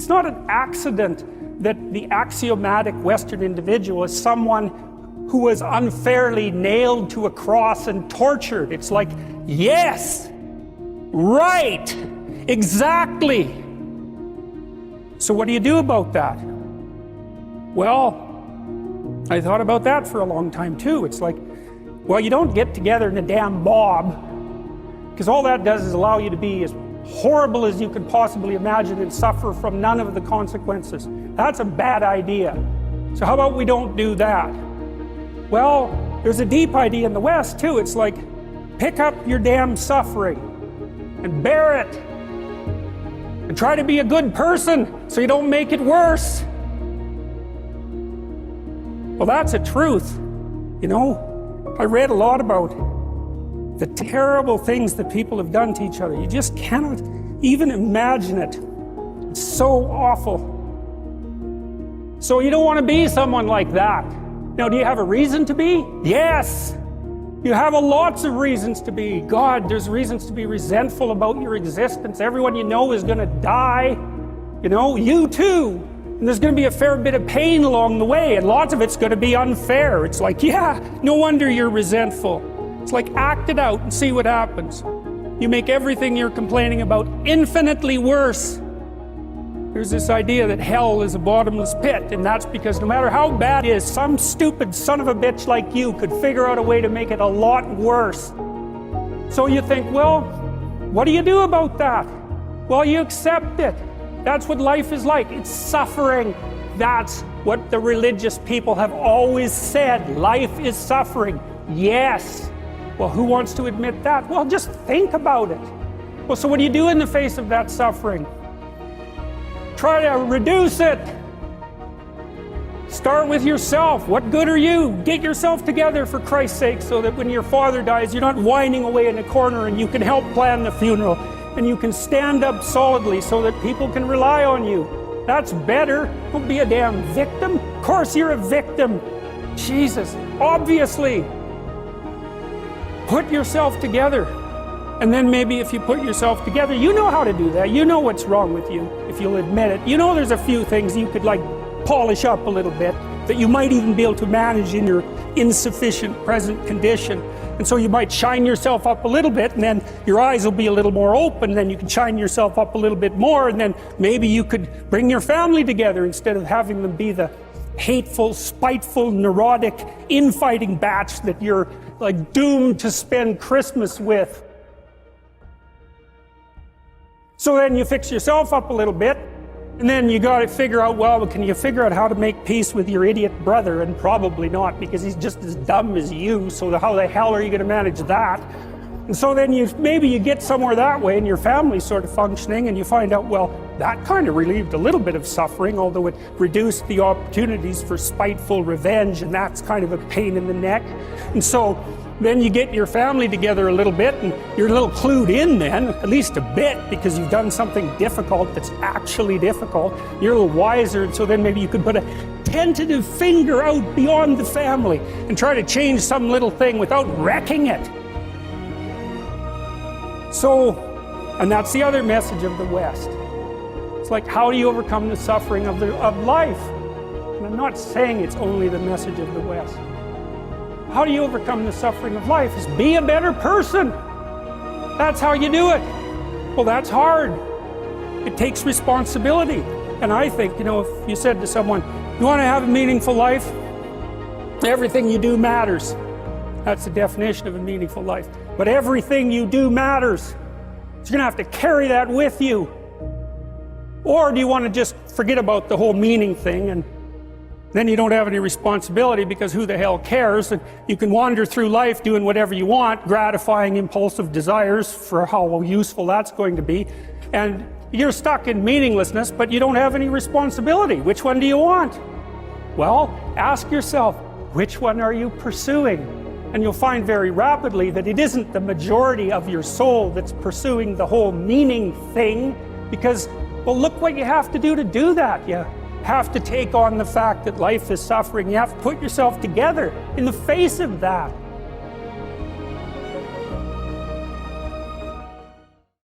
It's not an accident that the axiomatic Western individual is someone who was unfairly nailed to a cross and tortured. It's like, yes, right, exactly. So what do you do about that? Well, I thought about that for a long time too. It's like, well, you don't get together in a damn mob, because all that does is allow you to be as horrible as you could possibly imagine and suffer from none of the consequences. That's a bad idea. So how about we don't do that? Well, there's a deep idea in the West too. It's like, pick up your damn suffering and bear it and try to be a good person so you don't make it worse. Well, that's a truth. You know, I read a lot about the terrible things that people have done to each other. You just cannot even imagine it. It's so awful. So you don't want to be someone like that. Now, do you have a reason to be? Yes! You have lots of reasons to be. God, there's reasons to be resentful about your existence. Everyone you know is going to die. You know, you too. And there's going to be a fair bit of pain along the way, and lots of it's going to be unfair. It's like, yeah, no wonder you're resentful. It's like, act it out and see what happens. You make everything you're complaining about infinitely worse. There's this idea that hell is a bottomless pit, and that's because no matter how bad it is, some stupid son of a bitch like you could figure out a way to make it a lot worse. So you think, well, what do you do about that? Well, you accept it. That's what life is like. It's suffering. That's what the religious people have always said. Life is suffering. Yes. Well, who wants to admit that? Well, just think about it. Well, so what do you do in the face of that suffering? Try to reduce it. Start with yourself. What good are you? Get yourself together, for Christ's sake, so that when your father dies, you're not whining away in a corner, and you can help plan the funeral, and you can stand up solidly so that people can rely on you. That's better. Don't be a damn victim. Of course you're a victim. Jesus, obviously. Put yourself together. And then maybe if you put yourself together, you know how to do that. You know what's wrong with you, if you'll admit it. You know there's a few things you could, like, polish up a little bit, that you might even be able to manage in your insufficient present condition. And so you might shine yourself up a little bit, and then your eyes will be a little more open, and then you can shine yourself up a little bit more, and then maybe you could bring your family together instead of having them be the hateful, spiteful, neurotic, infighting batch that you're, like, doomed to spend Christmas with. So then you fix yourself up a little bit, and then you got to figure out, well, can you figure out how to make peace with your idiot brother? And probably not, because he's just as dumb as you, so how the hell are you going to manage that? And so then maybe you get somewhere that way, and your family's sort of functioning, and you find out, well, that kind of relieved a little bit of suffering, although it reduced the opportunities for spiteful revenge, and that's kind of a pain in the neck. And so then you get your family together a little bit, and you're a little clued in then, at least a bit, because you've done something difficult that's actually difficult. You're a little wiser, and so then maybe you could put a tentative finger out beyond the family and try to change some little thing without wrecking it. So, and that's the other message of the West. It's like, how do you overcome the suffering of life? And I'm not saying it's only the message of the West. How do you overcome the suffering of life? Is be a better person. That's how you do it. Well, that's hard. It takes responsibility. And I think, you know, if you said to someone, you want to have a meaningful life? Everything you do matters. That's the definition of a meaningful life. But everything you do matters. So you're going to have to carry that with you. Or do you want to just forget about the whole meaning thing, and then you don't have any responsibility, because who the hell cares? And you can wander through life doing whatever you want, gratifying impulsive desires for how useful that's going to be. And you're stuck in meaninglessness, but you don't have any responsibility. Which one do you want? Well, ask yourself, which one are you pursuing? And you'll find very rapidly that it isn't the majority of your soul that's pursuing the whole meaning thing, because, well, look what you have to do that. You have to take on the fact that life is suffering. You have to put yourself together in the face of that.